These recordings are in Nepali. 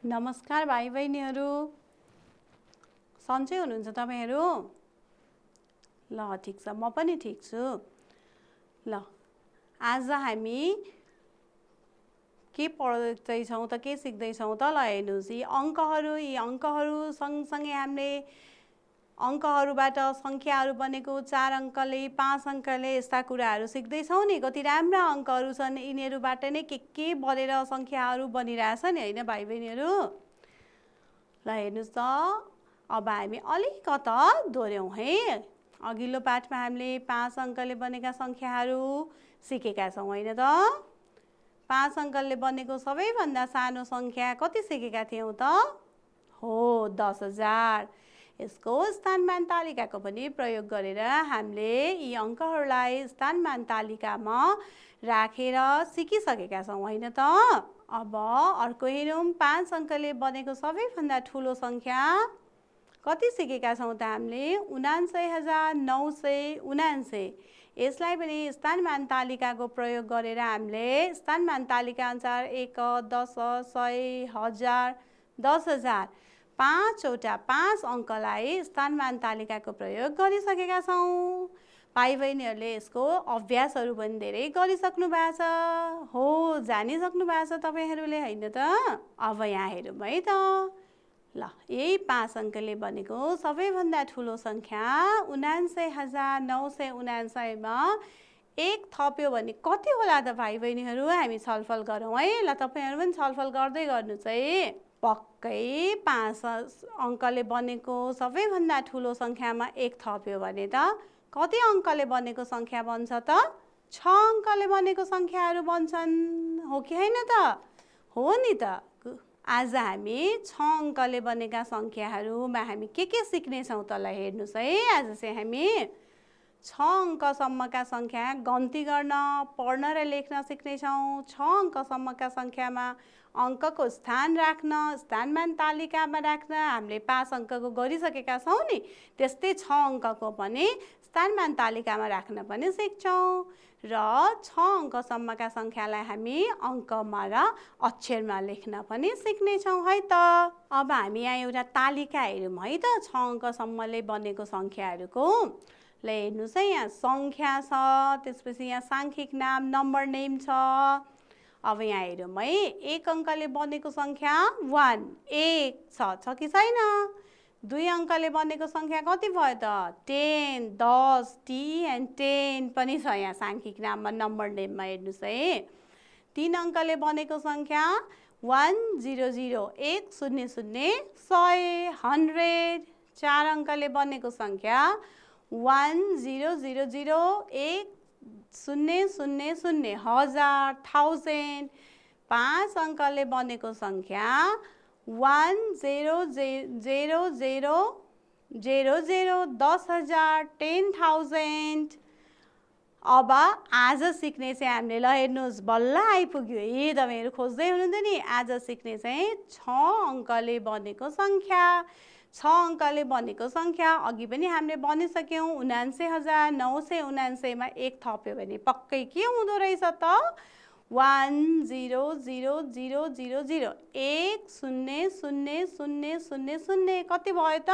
नमस्कार भाइ बहिनीहरू, सन्चै हुनुहुन्छ तपाईहरू? ल ठिक छ, म पनि ठिक छु। ल आज हामी के पढ्दैछौँ त, के सिक्दैछौँ त? ल हेर्नुहोस्, यी अङ्कहरू सँगसँगै हामीले अङ्कहरूबाट सङ्ख्याहरू बनेको 4 अङ्कले 5 अङ्कले यस्ता कुराहरू सिक्दैछौँ नि। कति राम्रा अङ्कहरू छन्, यिनीहरूबाट नै के बनेर सङ्ख्याहरू बनिरहेछ नि, होइन भाइ बहिनीहरू? ल हेर्नुहोस् त, अब हामी अलिकता दोहोऱ्यौँ है। अघिल्लो पाठमा हामीले 5 अङ्कले बनेका सङ्ख्याहरू सिकेका छौँ, होइन त? 5 अङ्कले बनेको सबैभन्दा सानो सङ्ख्या कति सिकेका थियौँ त? हो, 10,000। यसको स्थानमान तालिकाको पनि प्रयोग गरेर हामीले यी अङ्कहरूलाई स्थानमान तालिकामा राखेर सिकिसकेका छौँ, होइन त? अब अर्को हेरौँ, 5 अङ्कले बनेको सबैभन्दा ठुलो सङ्ख्या कति सिकेका छौँ त हामीले? 79,979। यसलाई पनि स्थानमान तालिकाको प्रयोग गरेर हामीले स्थानमान तालिका अनुसार 1, 10, 100, 1000, 10,000 5वटा 5 अङ्कलाई स्थानमान तालिकाको प्रयोग गरिसकेका छौँ। भाइ बहिनीहरूले यसको अभ्यासहरू पनि धेरै गरिसक्नु भएको छ। हो, जानिसक्नु भएको छ तपाईहरूले, होइन त? अब यहाँ हेरौँ है त। ल यही 5 अङ्कले बनेको सबैभन्दा ठुलो सङ्ख्या 79,979 मा 1 थप्यो भने कति होला त भाइ बहिनीहरू? हामी छलफल गरौँ है। ल तपाईँहरू पनि छलफल गर्दै गर्नुहोस् है। पक्कै 5 अङ्कले बनेको सबैभन्दा ठुलो सङ्ख्यामा 1 थप्यो भने त कति अङ्कले बनेको सङ्ख्या बन्छ त? 6 अङ्कले बनेको सङ्ख्याहरू बन्छन्, हो कि होइन त? हो नि त। आज हामी 6 अङ्कले बनेका सङ्ख्याहरूमा हामी के सिक्नेछौँ त? ल हेर्नुहोस् है। आज चाहिँ हामी 6 अङ्कसम्मका सङ्ख्या गन्ती गर्न, पढ्न र लेख्न सिक्नेछौँ। 6 अङ्कसम्मका सङ्ख्यामा अङ्कको स्थान राख्न, स्थानमान तालिकामा राख्न हामीले 5 अङ्कको गरिसकेका छौँ नि, त्यस्तै 6 अङ्कको पनि स्थानमान तालिकामा राख्न पनि सिक्छौँ। र 6 अङ्कसम्मका सङ्ख्यालाई हामी अङ्कमा र अक्षरमा लेख्न पनि सिक्नेछौँ है त। अब हामी यहाँ एउटा तालिका हेरौँ है त 6 अङ्कसम्मले बनेको सङ्ख्याहरूको। ल हेर्नुहोस् है, यहाँ सङ्ख्या छ, त्यसपछि यहाँ साङ्ख्यिक नाम, नम्बर नेम छ। अब यहाँ हेरौँ है, 1 अङ्कले बनेको सङ्ख्या 1, 1 छ कि छैन? 2 अङ्कले बनेको सङ्ख्या कति भयो त? 10, 10, T and 10 पनि छ यहाँ साङ्ख्यिक नाममा, नम्बर नेममा हेर्नुहोस् है। 3 अङ्कले बनेको सङ्ख्या 100, 100, 100, 100। 4 अङ्कले बनेको सङ्ख्या 1000, 1000, 1000, 1000। 5 अङ्कले बनेको सङ्ख्या 1000, 10,000, 10,000। अब आज सिक्ने चाहिँ हामीले, ल हेर्नुहोस् बल्ल आइपुग्यो है, तपाईँहरू खोज्दै हुनुहुन्थ्यो नि। आज सिक्ने चाहिँ 6 अङ्कले बनेको सङ्ख्या। 6 अङ्कले बनेको सङ्ख्या अघि पनि हामीले भनिसक्यौँ। 79,979 मा 1 थप्यो भने पक्कै के हुँदो रहेछ त? 100,000, 100,000 कति भयो त?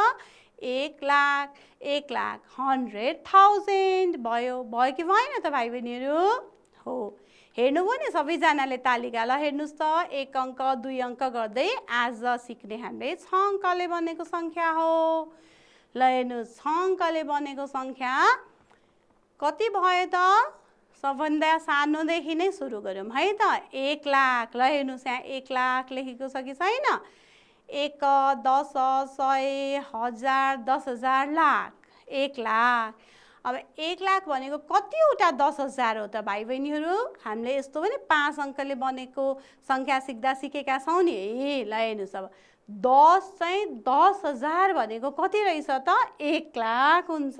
1 लाख, 1 लाख 100,000 भयो कि भएन त भाइ बहिनीहरू? हो, हेर्नुभयो नि सबैजनाले तालिका। ल हेर्नुहोस् त, 1 अङ्क 2 अङ्क गर्दै आज सिक्ने हामीले 6 अङ्कले बनेको सङ्ख्या हो। ल हेर्नुहोस्, 6 अङ्कले बनेको सङ्ख्या कति भयो त? सबभन्दा सानोदेखि नै सुरु गरौँ है त। 1 लाख। ल हेर्नुहोस् यहाँ 1 लाख लेखेको छ कि छैन? 1, 10, 100, 1000, 10,000, लाख, 1 लाख। अब 1 लाख भनेको कतिवटा 10,000 हो त भाइ बहिनीहरू? हामीले यस्तो पनि 5 अङ्कले बनेको सङ्ख्या सिक्दा सिकेका छौँ नि है। ल हेर्नुहोस्, अब 10 चाहिँ 10,000 भनेको कति रहेछ त? 1 लाख हुन्छ।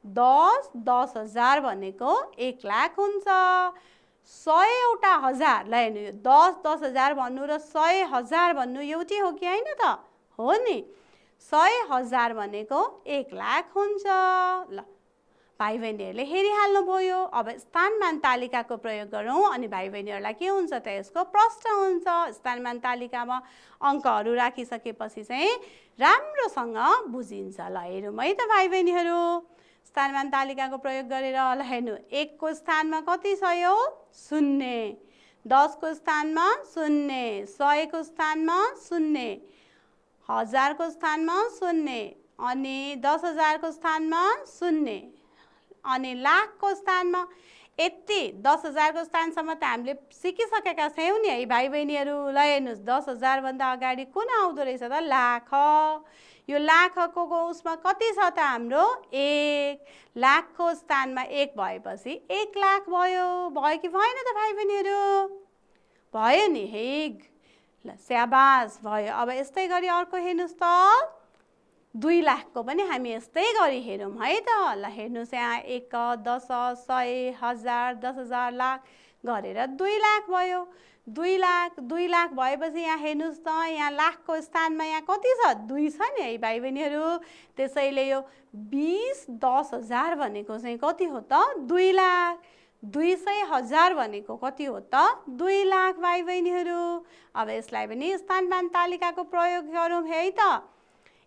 10, 10,000 भनेको 1 लाख हुन्छ। 100वटा हजार, ल हेर्नु, 10, 10,000 भन्नु र 100,000 भन्नु एउटै हो कि होइन त? हो नि। 100,000 भनेको 1 लाख हुन्छ। ल भाइ बहिनीहरूले हेरिहाल्नुभयो। अब स्थानमान तालिकाको प्रयोग गरौँ अनि भाइ बहिनीहरूलाई के हुन्छ त यसको प्रश्न हुन्छ। स्थानमान तालिकामा अङ्कहरू राखिसकेपछि चाहिँ राम्रोसँग बुझिन्छ। ल हेरौँ है त भाइ बहिनीहरू, स्थानमान तालिकाको प्रयोग गरेर। ल हेर्नु, 1 को स्थानमा कति छ यो? 0, 10 को स्थानमा 0, 100 को स्थानमा 0, 1000 को स्थानमा 0, अनि 10,000 को स्थानमा 0, अनि लाख को स्थानमा यति 10,000 को स्थानसम्म त हामीले सिकिसकेका छौँ नि है भाइ बहिनीहरू। ल हेर्नुहोस्, 10,000 भन्दा अगाडि कुन आउँदो रहेछ त? लाख। यो लाखको उसमा कति छ त हाम्रो? 1, लाखको स्थानमा 1 भएपछि 1 लाख भयो। भयो कि भएन त भाइ बहिनीहरू? भयो नि है। ल स्याबास, भयो। अब यस्तै गरी अर्को हेर्नुहोस् त, 2 लाखको पनि हामी यस्तै गरी हेरौँ है त। ल हेर्नुहोस्, यहाँ 1, 10, 100, 1000, 10,000, लाख गरेर 2 लाख भयो। 2 लाख भएपछि यहाँ हेर्नुहोस् त, यहाँ लाखको स्थानमा यहाँ कति छ? 2 छ नि है भाइ बहिनीहरू। त्यसैले यो 20, 10,000 भनेको चाहिँ कति हो त? 2 लाख। 200,000 भनेको कति हो त? 2 लाख भाइ बहिनीहरू। अब यसलाई पनि स्थानमान तालिकाको प्रयोग गरौँ है त।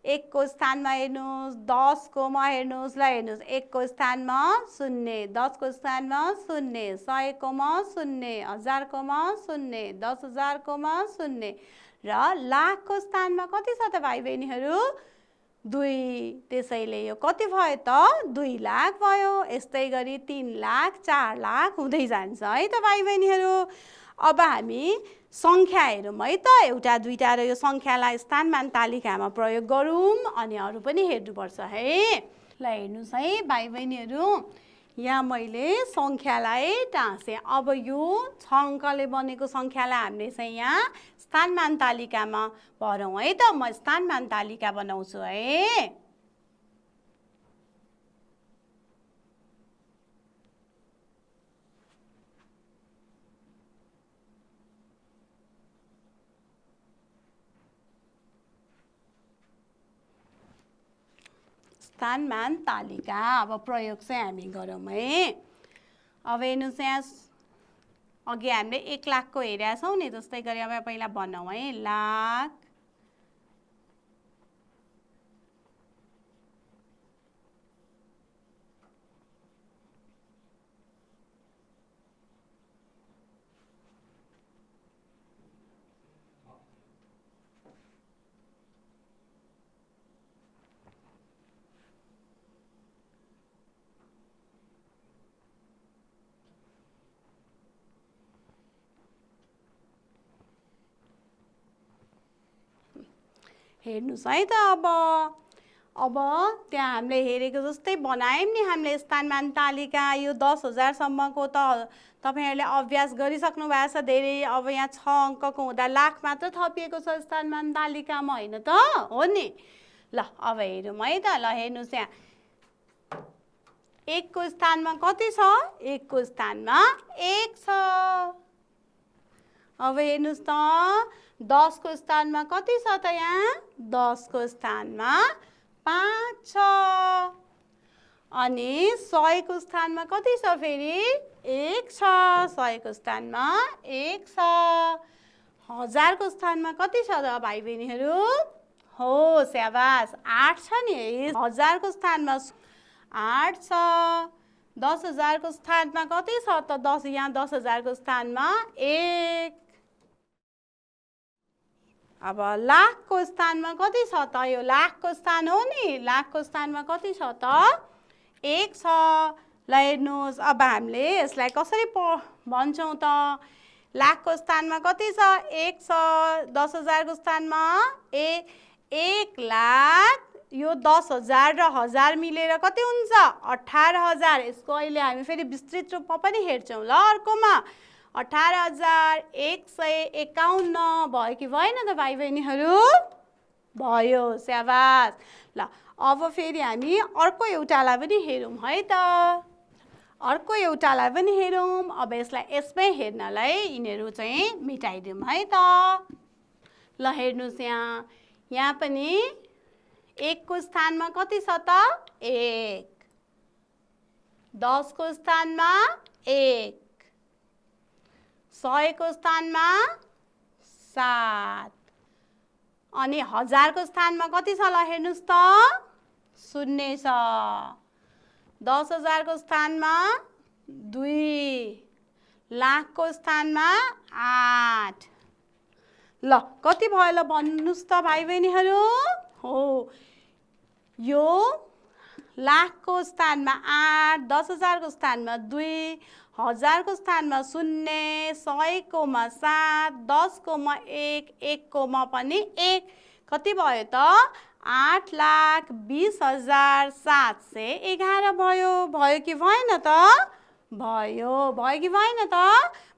1 को स्थानमा हेर्नुहोस्, 10 कोमा हेर्नुहोस्। ल हेर्नुहोस्, 1 को स्थानमा 0, 10 को स्थानमा 0, 100 कोमा 0, 1000 कोमा 0, 10,000 कोमा 0 र लाखको स्थानमा कति छ त भाइ बहिनीहरू? 2। त्यसैले यो कति भयो त? 2 लाख भयो। यस्तै गरी 3 लाख, 4 लाख हुँदै जान्छ है त भाइ बहिनीहरू। अब हामी सङ्ख्या हेरौँ है त, एउटा दुईटा र यो सङ्ख्यालाई स्थानमान तालिकामा प्रयोग गरौँ अनि अरू पनि हेर्नुपर्छ है। ल हेर्नुहोस् है भाइ बहिनीहरू, यहाँ मैले सङ्ख्यालाई टाँसेँ। अब यो 6 अङ्कले बनेको सङ्ख्यालाई हामीले चाहिँ यहाँ स्थानमान तालिकामा भरौँ है त। म स्थानमान तालिका बनाउँछु है। स्थानमान तालिका अब प्रयोग चाहिँ हामी गरौँ है। अब हेर्नुहोस्, यहाँ अघि हामीले 1 लाखको हेरेका छौँ नि, जस्तै गरी अब पहिला बनाऊँ है। लाख, हेर्नुहोस् है त। अब त्यहाँ हामीले हेरेको जस्तै बनायौँ नि हामीले स्थानमान तालिका। यो 10,000 सम्मको त तपाईहरुले अभ्यास गरिसक्नु भएको छ धेरै। अब यहाँ 6 अङ्कको हुँदा लाख मात्र थपिएको छ स्थानमान तालिकामा, होइन त? हो नि। ल अब हेरौँ है त। ल हेर्नुहोस्, यहाँ 1 को स्थानमा कति छ? 1 को स्थानमा 1 छ। अब हेर्नुहोस् त, 10 को स्थानमा कति छ त? यहाँ 10 को स्थानमा 5 छ। अनि 100 को स्थानमा कति छ फेरि? 1 छ। 100 को स्थानमा 1 छ। 1000 को स्थानमा कति छ त भाइ बहिनीहरू? हो, स्याबास, 8 छ नि है। 1000 को स्थानमा 8 छ। 10,000 को स्थानमा कति छ त? यहाँ 10,000 को स्थानमा 1। अब लाख को स्थानमा कति छ त? यो लाख को स्थान हो नि। लाख को स्थानमा कति छ त? 1 छ। ल हेर्नुहोस्, अब हामीले यसलाई कसरी भन्छौँ त? लाख को स्थानमा कति छ? 1 छ। 10,000 को स्थानमा 1 लाख। यो 10,000 र 1000 मिलेर कति हुन्छ? 18,000। यसको अहिले हामी फेरि विस्तृत रूपमा पनि हेर्छौँ ल अर्कोमा। 18,151 भयो कि भएन त भाइ बहिनीहरू? भयो, स्याबास। ल अब फेरि हामी अर्को एउटालाई पनि हेरौँ है त। अर्को एउटालाई पनि हेरौँ। अब यसलाई यसमै हेर्नलाई यिनीहरू चाहिँ मेटाइदिउँ है त। ल हेर्नुहोस्, यहाँ पनि 1 को स्थानमा कति छ त? 1। 10 को स्थानमा 1, 100 को स्थानमा 7 अनि 1000 को स्थानमा कति छ ल हेर्नुस् त 0 छ। 10,000 को स्थानमा 2, लाख को स्थानमा 8। ल कति भयो ल भन्नुस् त भाइ बहिनीहरू? हो यो लाख को स्थानमा 8, 10,000 को स्थानमा 2, 1000 को स्थानमा 0, 100 कोमा 7, 10 कोमा 1, 1 कोमा पनि 1 कति भयो त 8,20,711 भयो। भयो कि भएन त? भयो। भयो कि भएन त?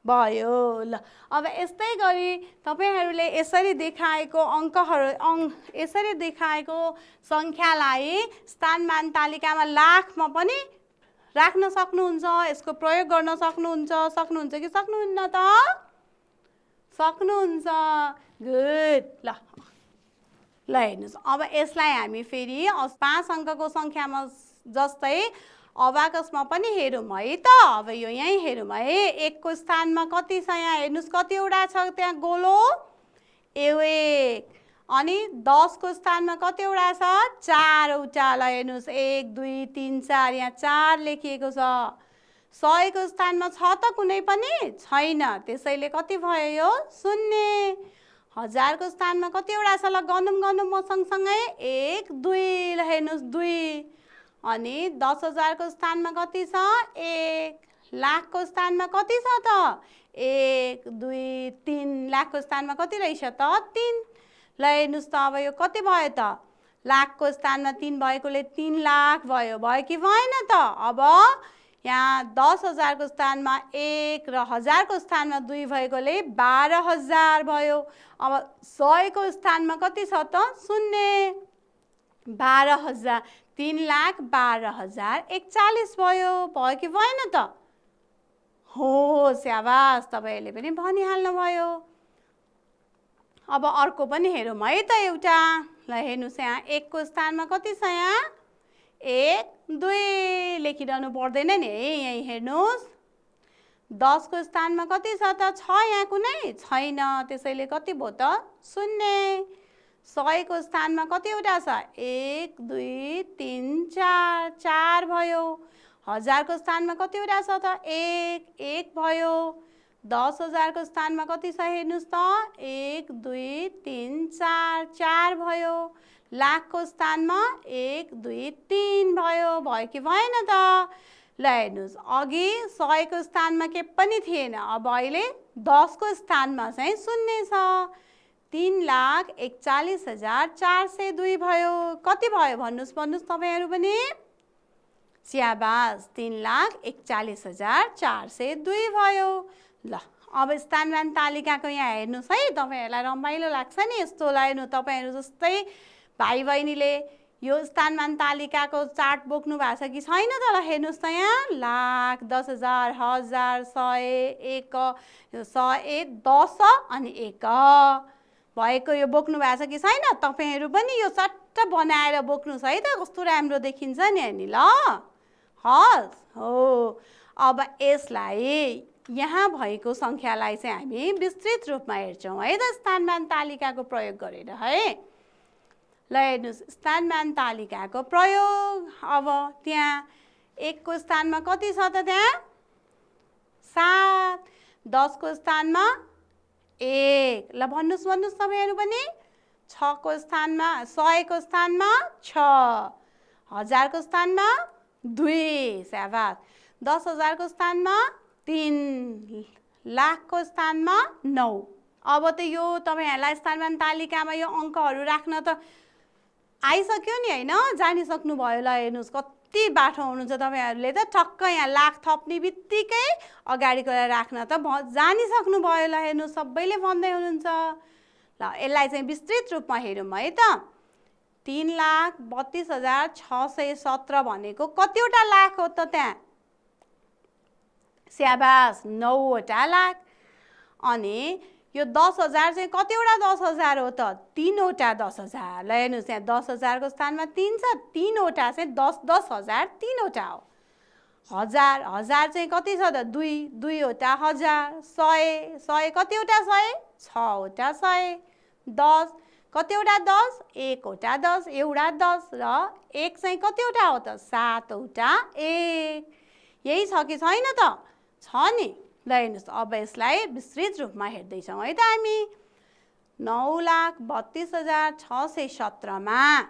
भयो। ल अब यस्तै गरी तपाईहरुले यसरी देखाएको यसरी देखाएको संख्यालाई स्थानमान तालिकामा लाखमा पनि राख्न सक्नुहुन्छ, यसको प्रयोग गर्न सक्नुहुन्छ कि सक्नुहुन्न त? सक्नुहुन्छ। गुड। ल हेर्नुस् अब यसलाई हामी फेरि 5 अङ्कको संख्यामा जस्तै अबाकसमा पनि हेरौँ है त। अब यो यही हेरौँ है। 1 को स्थानमा कति छ यहाँ हेर्नुस् कतिवटा छ त्यहाँ गोलो? 1। अनि 10 को स्थानमा कतिवटा छ? 4वटा। ल हेर्नुस् 1 2 3 4 यहाँ 4 लेखिएको छ। 100 को स्थानमा छ त कुनै पनि? छैन, त्यसैले कति भयो यो? 0। 1000 को स्थानमा कतिवटा छ? ल गनौँ म सँगसँगै 1 2। ल हेर्नुस् 2। अनि 10,000 को स्थानमा कति छ? 1। लाख को स्थानमा कति छ त? 1 2 3। लाख को स्थानमा कति रहेछ त? 3। ल हेर्नुस् त अब यो कति भयो त? लाख को स्थानमा 3 भएकोले 3 लाख भयो। भयो कि भएन त? अब यहाँ 10,000 को स्थानमा 1 र 1000 को स्थानमा 2 भएकोले 12,000 भयो। अब 100 को स्थानमा कति छ त? 0। 12,000। 3,12,041 भयो। भयो कि भएन त? हो स्याबास, तपाईहरुले पनि भनिहाल्नु भयो। अब अर्को पनि हेरौँ है त एउटा। ल हेर्नुस् यहाँ 1 को स्थानमा कति छ यहाँ? 1 2 लेखिरहनु पर्दैन नि है, यही हेर्नुस्। 10 को स्थानमा कति छ त? छ यहाँ कुनै? छैन, त्यसैले कति भयो त? 0। 100 को स्थानमा कतिवटा छ? 1 2 3 4 4 भयो। 1000 को स्थानमा कतिवटा छ त? 1 1 भयो। 10,000 को स्थानमा कति छ हेर्नुस् त? 1 2 3 4 4 भयो। लाख को स्थानमा 1 2 3 भयो। भयो कि भएन त? ल हेर्नुस् अघि 100 को स्थानमा के पनि थिएन, अब अहिले 10 को स्थानमा चाहिँ 0 छ। 3,41,402 भयो। कति भयो भन्नुस् तपाईहरु पनि? स्याबास, 3,41,402 भयो। ल अब स्थानमान तालिकाको यहाँ हेर्नुस् है, तपाईहरुलाई रमाइलो लाग्छ नि यस्तो लाइनु। तपाईहरु जस्तै भाइ बहिनीले यो स्थानमान तालिकाको चार्ट बोक्नु भएको छ कि छैन त? ल हेर्नुस् त यहाँ लाख 10,000 1000 100 1 100 10 अनि 1 भएको यो बोक्नु भएको छ कि छैन? तपाईहरु पनि यो सट्ट बनाएर बोक्नुस् है त, कस्तो राम्रो देखिन्छ नि अनि। ल हस् हो। अब यसलाई यहाँ भएको संख्यालाई चाहिँ हामी विस्तृत रूपमा हेर्छौं है त स्थानमान तालिकाको प्रयोग गरेर है। ल हेर्नुस् स्थानमान तालिकाको प्रयोग। अब त्यहाँ 1 को स्थानमा कति छ त? त्यहाँ 7। 10 को स्थानमा 1। ल भन्नुस् तपाईहरु पनि? 6 को स्थानमा 100 को स्थानमा 6। 1000 को स्थानमा 2। स्याबास। 10,000 को स्थानमा 3। लाख को स्थानमा 9। अब त यो तपाईहरुलाई स्थानमान तालिकामा यो अंकहरु राख्न त आइसक्यो नि हैन? जानिसक्नु भयो। ल हेर्नुस् कति बाठो हुनुहुन्छ तपाईहरुले त। ठक्क यहाँ लाख थप्ने बित्तिकै अगाडिकोलाई राख्न त जानिसक्नु भयो। ल हेर्नुस् सबैले भन्दै हुनुहुन्छ। ल यसलाई चाहिँ विस्तृत रूपमा हेरौँ है त। 3,32,617 भनेको कतिवटा लाख हो त त्यहाँ? स्याबास, 9वटा लाख। अनि यो 10,000 चाहिँ कतिवटा 10,000 हो त? 3वटा 10,000। ल हेर्नुस् यहाँ 10,000 को स्थानमा 3 छ, 3वटा चाहिँ 10,000 3वटा हो। हजार, हजार चाहिँ कति छ त? 2, 2वटा हजार, 100, 100 कतिवटा 100? 6वटा 100, 10 कतिवटा 10? 1वटा 10, एउटा 10 र 1 चाहिँ कतिवटा हो त? 7वटा 1। यही छ कि छैन त? छ नि। ल हेर्नुहोस्, अब यसलाई विस्तृत रूपमा हेर्दैछौँ है त हामी। 9,32,617 मा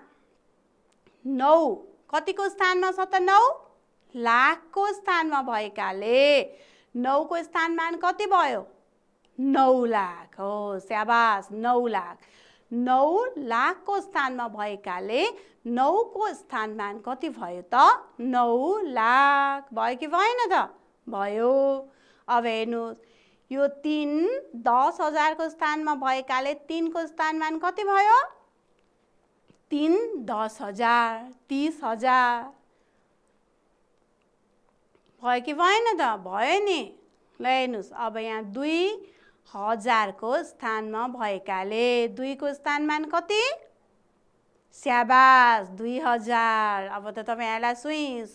9 कतिको स्थानमा छ त? 9 लाखको स्थानमा भएकाले 9 को स्थानमान कति भयो? 9 लाख हो। स्याबास, 9 लाख। 9 लाखको स्थानमा भएकाले 9 को स्थानमान कति भयो त? 9 लाख भयो कि भएन त? भयो। अब हेर्नुहोस्, यो 3 10,000 को स्थानमा भएकाले 3 को स्थानमान कति भयो? 3 10,000, 30,000 भयो कि भएन त? भयो नि। ल हेर्नुहोस्, अब यहाँ 2,000 को स्थानमा भएकाले 2 को स्थानमान कति? स्याबास, 2,000। अब त तपाईहरुलाई सुई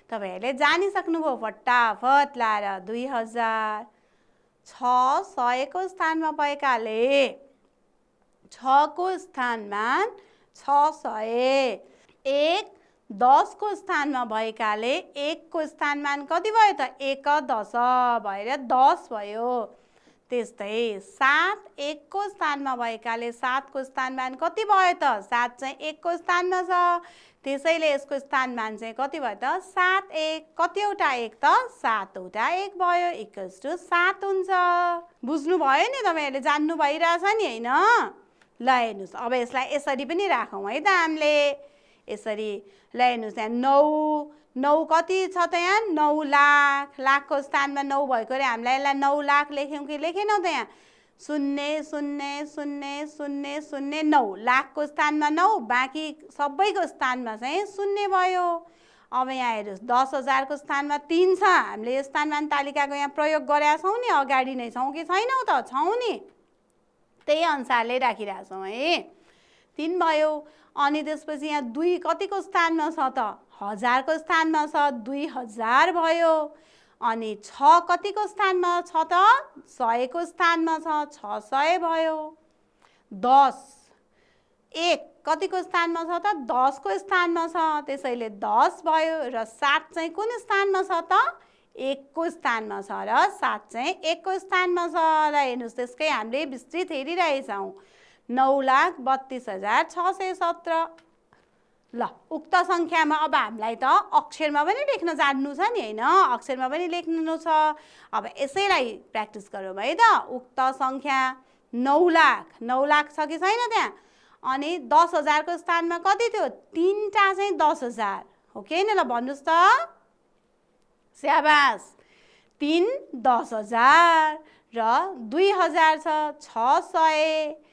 तपाईहरुले जानिसक्नुभयो फटाफट लाएर। 2,000 6 100 को स्थानमा भएकाले 6 को स्थानमान 600। 1 10 को स्थानमा भएकाले 1 को स्थानमान कति भयो त? 1 10 भएर 10 भयो। त्यस्तै 7 1 को स्थानमा भएकाले 7 को स्थानमान कति भयो त? 7 चाहिँ 1 को स्थानमा छ, त्यसैले यसको स्थानमान चाहिँ कति भयो त? 7 1। कतिवटा 1 त? 7वटा 1 भयो, इक्वल्स टु 7 हुन्छ। बुझ्नु भयो नि? तपाईहरुले जान्नु भइरहेछ नि हैन? ल हेर्नुस्, अब यसलाई यसरी पनि राखौँ है त हामीले। यसरी ल हेर्नुस्, यहाँ 9 कति छ त? यहाँ 9 लाख। लाखको स्थानमा 9 भएको रे, हामीलाई यसलाई 9 लाख लेख्यौँ कि लेखेनौँ त? यहाँ 0 0 0 0 0 9 लाखको स्थानमा 9, बाँकी सबैको स्थानमा चाहिँ 0 भयो। अब यहाँ हेर्नुहोस्, 10,000 को स्थानमा 3 छ। हामीले यो स्थानमान तालिकाको यहाँ प्रयोग गरेका छौँ नि, अगाडि नै छौँ कि छैनौँ त? छौँ नि, त्यही अनुसारले राखिरहेछौँ है। 3 भयो। अनि त्यसपछि यहाँ 2 कतिको स्थानमा छ त? 1000 को स्थानमा छ, 2000 भयो। अनि 6 कतिको स्थानमा छ त? 100 को स्थानमा छ, 600 भयो। 10 1 कतिको स्थानमा छ त? 10 को स्थानमा छ, त्यसैले 10 भयो। र 7 चाहिँ कुन स्थानमा छ त? 1 को स्थानमा छ र 7 चाहिँ 1 को स्थानमा छ। र हेर्नुहोस्, त्यसकै हामीले विस्तृत हेरिरहेछौँ। 9,32,617। ल, उक्त सङ्ख्यामा अब हामीलाई त अक्षरमा पनि लेख्न जान्नु छ नि हैन? अक्षरमा पनि लेख्नु छ। अब यसैलाई प्र्याक्टिस गरौँ है त। उक्त सङ्ख्या 9 लाख। 9 लाख छ कि छैन त्यहाँ? अनि 10,000 को स्थानमा कति थियो? 3टा चाहिँ 10,000 हो कि हैन? ल भन्नुस् त। स्याबास, 3 10,000 र 2,000 छ, 600।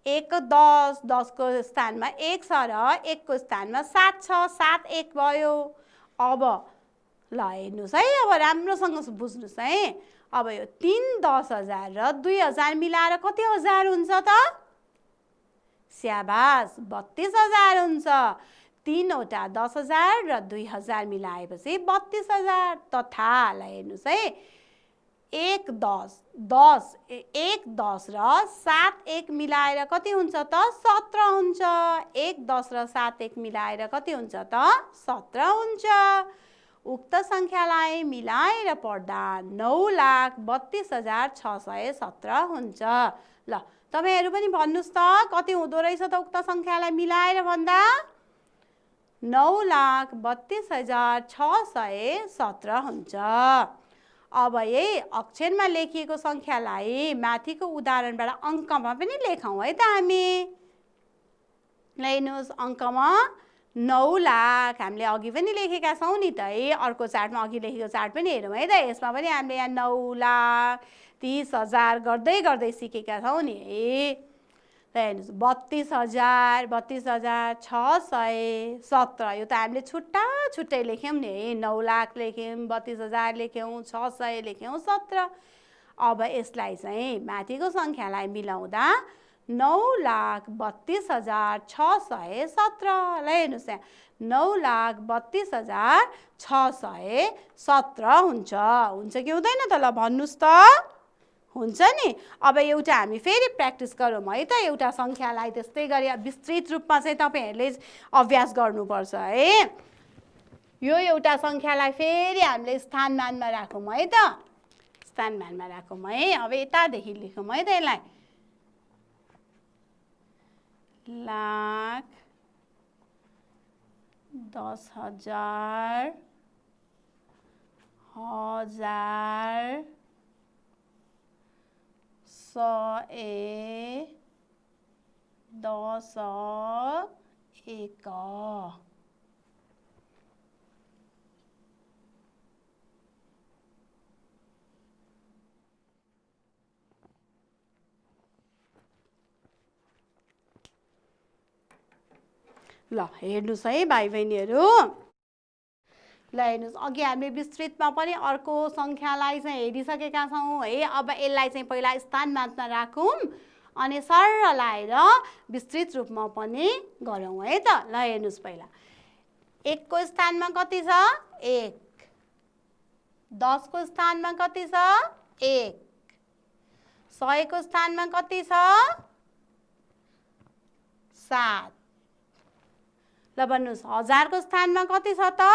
1 10, 10 को स्थानमा 1 छ र 1 को स्थानमा 7 छ, 7 1 भयो। अब ल हेर्नुहोस् है, अब राम्रोसँग बुझ्नुहोस् है। अब यो 3 10,000 र 2,000 मिलाएर कति हजार हुन्छ त? स्याबास, 32,000 हुन्छ। 3वटा 10,000 र 2,000 मिलाएपछि 32,000 तथा। ल हेर्नुहोस् है, 1 10 1 10 र 7 1 मिलाएर कति हुन्छ त? 17 हुन्छ। 1 10 र 7 1 मिलाएर कति हुन्छ त? 17 हुन्छ। उक्त सङ्ख्यालाई मिलाएर पढ्दा 9,32,617 हुन्छ। ल तपाईहरु पनि भन्नुस् त, कति हुँदो रहेछ त उक्त सङ्ख्यालाई मिलाएर भन्दा? 9,32,617 हुन्छ। अब यही अक्षरमा लेखिएको सङ्ख्यालाई माथिको उदाहरणबाट अङ्कमा पनि लेखौँ है त हामी। हेर्नुहोस्, अङ्कमा 9 लाख हामीले अघि पनि लेखेका छौँ नि त है। अर्को चार्टमा अघि लेखेको चार्ट पनि हेरौँ है त। यसमा पनि हामीले यहाँ 9,30,000 गर्दै सिकेका छौँ नि है। हेर्नुहोस्, 32,000 32,617। यो त हामीले छुट्टै लेख्यौँ नि है। 9 लाख लेख्यौँ, 32,000 लेख्यौँ, 600 लेख्यौँ, 17। अब यसलाई चाहिँ माथिको सङ्ख्यालाई मिलाउँदा 9,32,617। ल हेर्नुहोस् यहाँ 9,32,617 हुन्छ। हुन्छ कि हुँदैन त? ल भन्नुहोस् त। हुन्छ नि। अब एउटा हामी फेरि प्र्याक्टिस गरौँ है त। एउटा सङ्ख्यालाई त्यस्तै गरी विस्तृत रूपमा चाहिँ तपाईँहरूले अभ्यास गर्नुपर्छ है। यो एउटा सङ्ख्यालाई फेरि हामीले स्थानमानमा राखौँ है त। स्थानमानमा राखौँ है। अब यतादेखि लेखौँ है त यसलाई। लाख, 10,000, 1,000, 100, 10, 1। ल हेर्नुहोस् है भाइ बहिनीहरू। ल हेर्नुहोस् अघि हामीले विस्तृतमा पनि अर्को सङ्ख्यालाई चाहिँ हेरिसकेका छौँ है। अब यसलाई चाहिँ पहिला स्थानमानमा राखौँ अनि सरर लाएर विस्तृत रूपमा पनि गरौँ है त। ल हेर्नुहोस् पहिला 1 को स्थानमा कति छ? 1। 10 को स्थानमा कति छ? 1। 100 को स्थानमा कति छ? 7। ल भन्नुहोस् 1000 को स्थानमा कति छ त?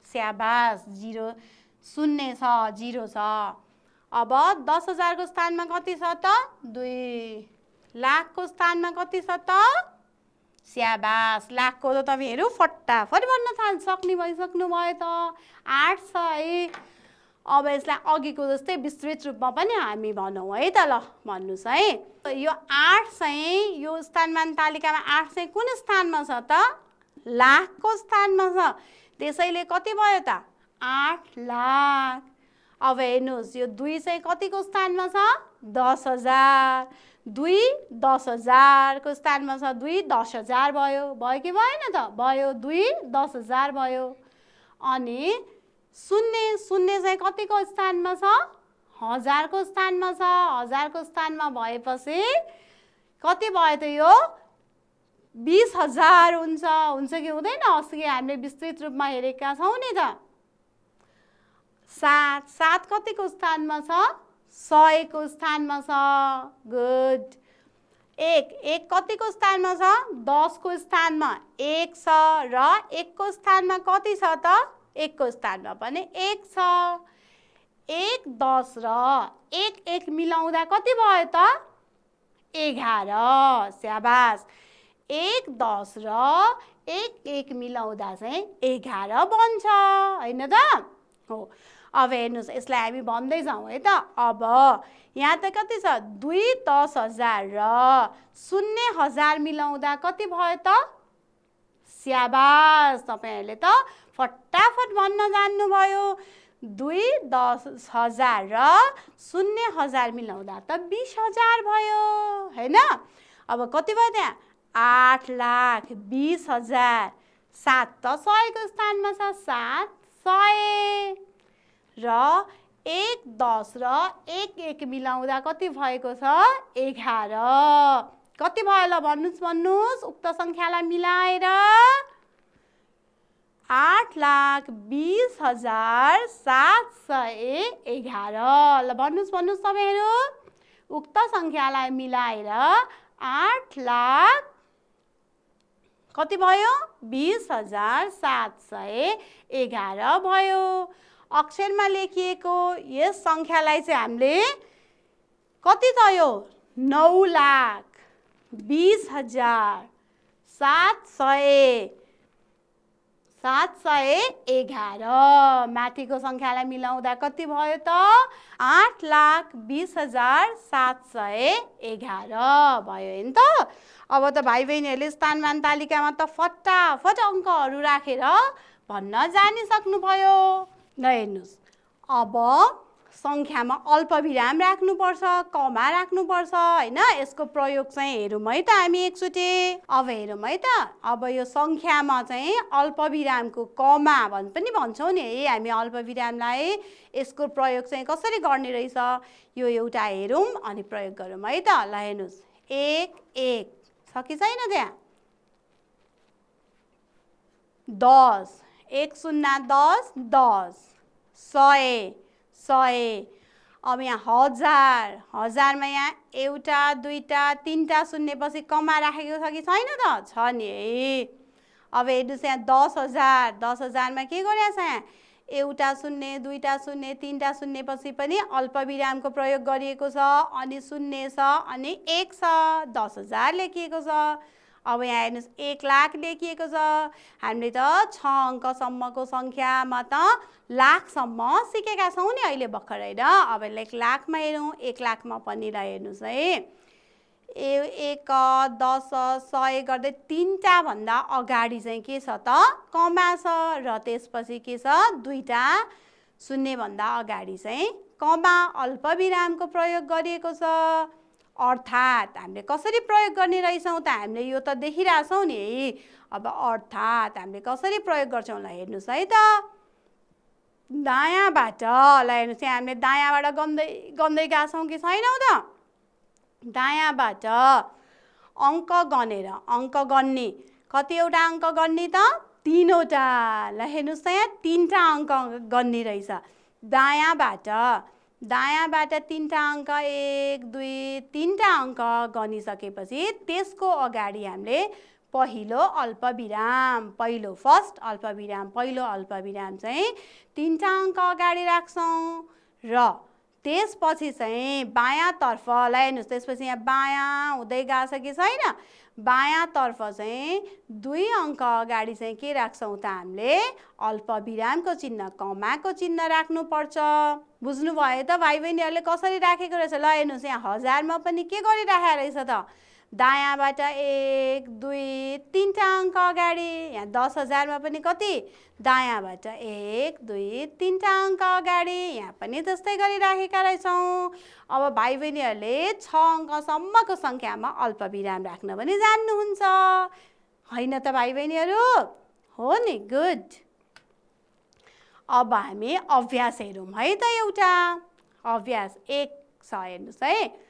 स्याबास 0 शून्य छ, 0 छ। अब 10,000 को स्थानमा कति छ त? 2। लाख को स्थानमा कति छ त? स्याबास लाखको त तपाईँहरू फटाफट भन्न सक्ने भइसक्नु भयो त। 8 छ है। अब यसलाई अघिको जस्तै विस्तृत रूपमा पनि हामी भनौँ है त। ल भन्नुहोस् है। यो 8 चाहिँ यो स्थानमान तालिकामा 8 चाहिँ कुन स्थानमा छ त? लाखको स्थानमा छ। त्यसैले कति भयो त? 8 लाख। अब हेर्नुहोस् यो 2 चाहिँ कतिको स्थानमा छ? 10,000। 2 10,000 को स्थानमा छ। 2 10,000 भयो। भयो कि भएन त? भयो। 2 10,000 भयो। अनि 0 0 चाहिँ कतिको स्थानमा छ? 1000 को स्थानमा छ। 1000 को स्थानमा भएपछि कति भयो त? यो 20,000 हुन्छ। हुन्छ कि हुँदैन? अस्ति हामीले विस्तृत रूपमा हेरेका छौँ नि त। 7 7 कतिको स्थानमा छ? 100 को स्थानमा छ। गुड। 1 1 कतिको स्थानमा छ? 10 को स्थानमा 1 छ र 1 को स्थानमा कति छ त? 1 को स्थानमा पनि 1 छ। 1 10 र 1 1 मिलाउँदा कति भयो त? 11। स्याबास 1 10 र 1 1 मिलाउँदा चाहिँ 11 बन्छ हैन त? हो। अब हेर्नुहोस् यसलाई हामी भन्दै जाउँ है त। अब यहाँ त कति छ? 2 10,000 र 0,000 मिलाउँदा कति भयो त? स्याबास तपाईहरुले त फटाफट भन्न जान्नुभयो। 2 10,000 र 0,000 मिलाउँदा त 20,000 भयो हैन? अब कति भयो त्यहाँ? 8,20,000। 7 त 100 को स्थानमा छ। 7 100 र 1 10 र 1 1 मिलाउँदा कति भएको छ? 11। कति भयो ल भन्नुस् भन्नुस् उक्त संख्यालाई मिलाएर? 8,20,711। ल भन्नुस् भन्नुस् तपाईहरु उक्त संख्यालाई मिलाएर 8 लाख कति भयो? 20,711 भयो। अक्षरमा लेखिएको यस संख्यालाई चाहिँ हामीले कति त यो? 9,20,711। माथिको संख्यालाई मिलाउँदा कति भयो त? 8,20,711 भयो हैन त? अब त भाइ बहिनीहरुले स्थानमान तालिकामा त फटाफट अंकहरु राखेर भन्न जानिसक्नुभयो। ल हेर्नुस् अब संख्यामा अल्पविराम राख्नुपर्छ, कमा राख्नुपर्छ हैन? यसको प्रयोग चाहिँ हेरौँ है त हामी एकचोटी। अब हेरौँ है त। अब यो संख्यामा चाहिँ अल्पविरामको कमा पनि भन्छौँ नि है हामी अल्पविरामलाई। यसको प्रयोग चाहिँ कसरी गर्ने रहेछ यो एउटा हेरौँ अनि प्रयोग गरौँ है त। ल हेर्नुस् 1 1 छ कि छैन त्यहाँ 10 1 0 10 10 100 100 अब यहाँ 1000 1000 मा यहाँ एउटा दुईटा तीनटा शून्य पछि कमा राखेको छ कि छैन त छ नि है। अब हेर्नुस् यहाँ 10,000 10,000 मा के गरेको छ यहाँ एउटा शून्य दुईटा शून्य तीनटा शून्य पछि पनि अल्पविरामको प्रयोग गरिएको छ अनि शून्य छ अनि 1 छ 10,000 लेखिएको छ। अब यहाँ हेर्नुस् 1 लाख लेखिएको छ। हामीले त 6 अङ्कसम्मको सङ्ख्यामा त लाखसम्म सिकेका छौँ नि अहिले भर्खर होइन। अब 1 लाखमा हेरौँ 1 लाखमा पनि ल हेर्नुस् है 1 10 100 गर्दै तीनटा भन्दा अगाडि चाहिँ के छ त कमा छ र त्यसपछि के छ दुईटा शून्य भन्दा अगाडि चाहिँ कमा अल्पविरामको प्रयोग गरिएको छ। अर्थात् हामीले कसरी प्रयोग गर्ने रहेछौँ त हामीले यो त देखिरहेछौँ नि है। अब अर्थात् हामीले कसरी प्रयोग गर्छौँ ल हेर्नुस् है त दायाँबाट ल हेर्नुस् यहाँ हामीले दायाँबाट गन्दै गएका छौँ कि छैनौँ त दायाँबाट अङ्क गनेर अङ्क गन्ने कतिवटा अङ्क गन्ने त 3वटा ल हेर्नुस् त यहाँ 3टा अङ्क गन्ने रहेछ दायाँबाट 3टा अङ्क 1 2 3टा अङ्क गनिसकेपछि त्यसको अगाडि हामीले पहिलो फर्स्ट अल्पविराम चाहिँ 3टा अङ्क अगाडि राख्छौँ र त्यसपछि चाहिँ बायाँतर्फ ल हेर्नुस् त्यसपछि यहाँ बायाँ हुँदै गएछ कि छैन बायाँतर्फ चाहिँ 2 अङ्क अगाडि चाहिँ के राख्छौँ त हामीले अल्पविरामको चिन्ह कमाको चिन्ह राख्नुपर्छ। बुझ्नुभयो त भाइ बहिनीहरूले कसरी राखेको रहेछ ल हेर्नुस् यहाँ 1000 मा पनि के गरिराखेको रहेछ त दायाँबाट 1 2 3टा अङ्क अगाडि यहाँ 10,000 मा पनि कति दायाँबाट 1 2 3टा अङ्क अगाडि यहाँ पनि त्यस्तै गरिराखेका रहेछौँ। अब भाइ बहिनीहरूले 6 अङ्कसम्मको सङ्ख्यामा अल्पविराम राख्न पनि जान्नुहुन्छ होइन त भाइ बहिनीहरू हो नि गुड। अब हामी अभ्यास हेरौँ है त एउटा अभ्यास 1 छ हेर्नुस् है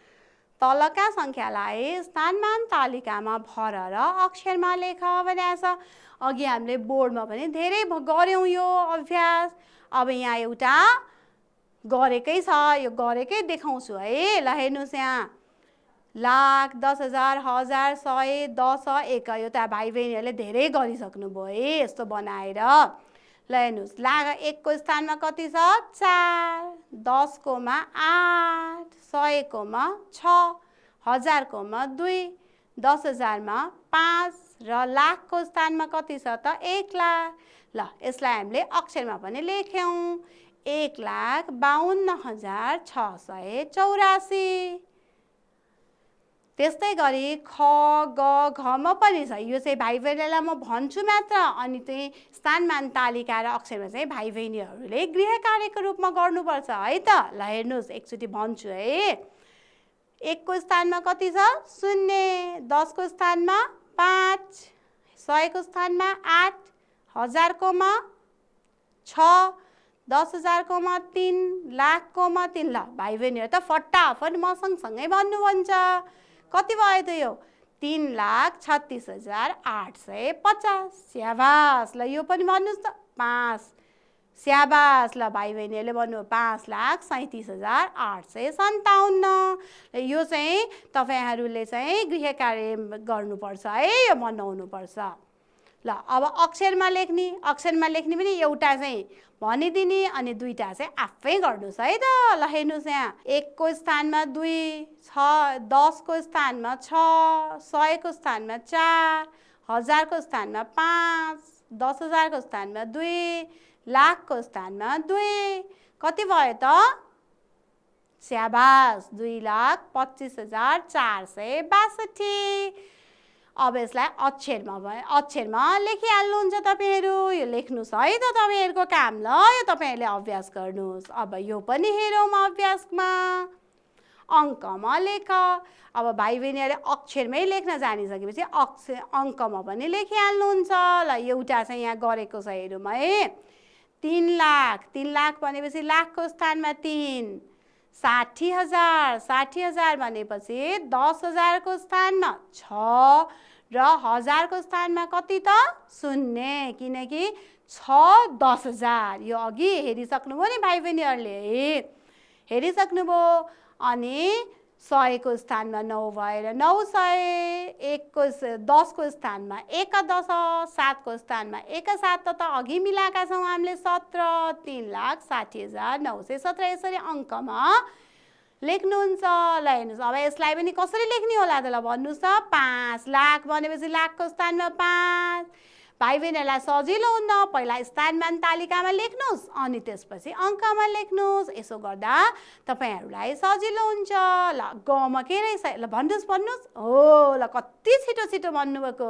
तलका सङ्ख्यालाई स्थानमान तालिकामा भर र अक्षरमा लेख भनेको छ। अघि हामीले बोर्डमा पनि धेरै गऱ्यौँ यो अभ्यास। अब यहाँ एउटा गरेकै छ यो गरेकै देखाउँछु है ल हेर्नुस् यहाँ लाख 10,000 1000 100 10 1 यो त भाइ बहिनीहरूले धेरै गरिसक्नुभयो है यस्तो बनाएर ल हेर्नुस् लाख 1 को स्थानमा कति छ 4 10 कोमा 8 100 कोमा 6 1000 कोमा 2 10,000 मा 5 र लाखको स्थानमा कति छ त 1 लाख। ल यसलाई हामीले अक्षरमा पनि लेख्यौँ 1,52,684। त्यस्तै गरी ख ग घ मा पनि छ यो चाहिँ भाइ बहिनीलाई म भन्छु मात्र अनि चाहिँ स्थानमान तालिका र अक्षरमा चाहिँ भाइ बहिनीहरूले गृह कार्यको रूपमा गर्नुपर्छ है त। ल हेर्नुस् एकचोटि भन्छु है 1 को स्थानमा कति छ 0 10 को स्थानमा 5 100 को स्थानमा 8 1000 कोमा 6 10,000 कोमा 3 लाख कोमा 3 ल भाइ बहिनीहरू त फटाफट म सँगसँगै भन्नुहुन्छ कति भयो त यो 3,36,850 स्याबास। ल यो पनि भन्नुहोस् त 5 स्याबास। ल भाइ बहिनीहरूले भन्नु 5,37,857। यो चाहिँ तपाईँहरूले चाहिँ गृह कार्य गर्नुपर्छ है यो बनाउनुपर्छ। ल अब अक्षरमा लेख्ने पनि एउटा चाहिँ भनिदिने अनि दुईटा चाहिँ आफै गर्नुहोस् है त। ल हेर्नुहोस् यहाँ 1 को स्थानमा 2 10 को स्थानमा 6 100 को स्थानमा 4 1000 को स्थानमा 5 10,000 को स्थानमा 2 लाख को स्थानमा 2 कति भयो त स्याबास 2,25,462। अब यसलाई अक्षरमा लेखिहाल्नुहुन्छ तपाईँहरू यो लेख्नुहोस् है त तपाईँहरूको काम ल यो तपाईँहरूले अभ्यास गर्नुहोस्। अब यो पनि हेरौँ अभ्यासमा अङ्कमा लेख। अब भाइ बहिनीहरूले अक्षरमै लेख्न जानिसकेपछि अङ्कमा पनि लेखिहाल्नुहुन्छ। ल एउटा चाहिँ यहाँ गरेको छ हेरौँ है 3 लाख भनेपछि लाखको स्थानमा 3 60,000 60,000 भनेपछि 10,000 को स्थानमा 6 र 1000 को स्थानमा कति त 0 किनकि 6 10,000 यो अघि हेरिसक्नुभयो नि भाइ बहिनीहरूले हेरिसक्नुभयो अनि 100 को स्थानमा 9 भएर 900 1 को 10 को स्थानमा 1 10 7 को स्थानमा 1 7 त अघि मिलाएका छौँ हामीले 17 3,60,917 यसरी अङ्कमा लेख्नुहुन्छ ल हेर्नुहोस् अब यसलाई पनि कसरी लेख्ने होला त ल भन्नुहोस् त 5 लाख भनेपछि लाखको स्थानमा 5 भाइ बहिनीहरूलाई सजिलो हुन्न पहिला स्थानमान तालिकामा लेख्नुहोस् अनि त्यसपछि अङ्कमा लेख्नुहोस् यसो गर्दा तपाईहरुलाई सजिलो हुन्छ ल गमा के रहेछ ल भन्नुहोस् हो ल कति छिटो छिटो भन्नुभएको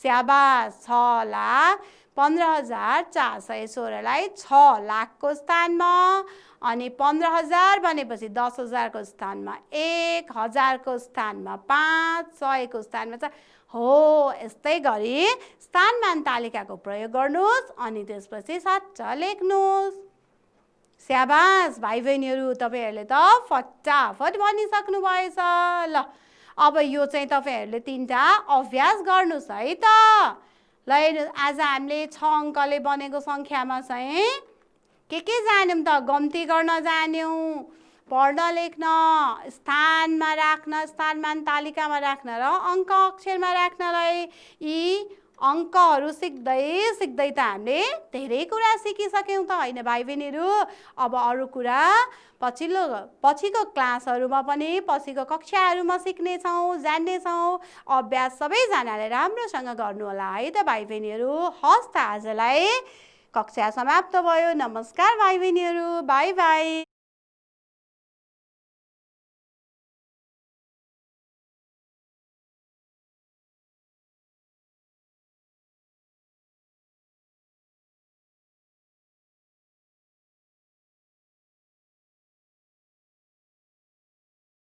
स्याबास 6,15,416 लाई 6 लाखको स्थानमा अनि 15,000 भनेपछि 10,000 को स्थानमा 1,000 को स्थानमा 5 100 को स्थानमा 4 हो यस्तै गरी स्थानमान तालिकाको प्रयोग गर्नुहोस् अनि त्यसपछि सट्ट लेख्नुहोस् स्याबास भाइ बहिनीहरु तपाईहरुले त फटाफट भनिसक्नु भएछ ल अब यो चाहिँ तपाईहरुले तीनटा अभ्यास गर्नुस् है त ल आज हामीले 6 अङ्कले बनेको संख्यामा चाहिँ के जान्यौं त गन्ती गर्न जान्यौं पढ्न लेख्न स्थानमा राख्न स्थानमान तालिकामा राख्न र अङ्क अक्षरमा राख्नलाई यी अङ्कहरु सिक्दै त हामीले धेरै कुरा सिकिसक्यौं त हैन भाइ बहिनीहरु अब अरु कुरा पछिको क्लासहरुमा पनि पछिको कक्षाहरुमा सिक्ने छौं जान्ने छौं अभ्यास सबैजनाले राम्रोसँग गर्नु होला है त भाइ बहिनीहरु हस् त आजलाई कक्षा समाप्त भयो नमस्कार भाइ बहिनीहरु बाइ बाइ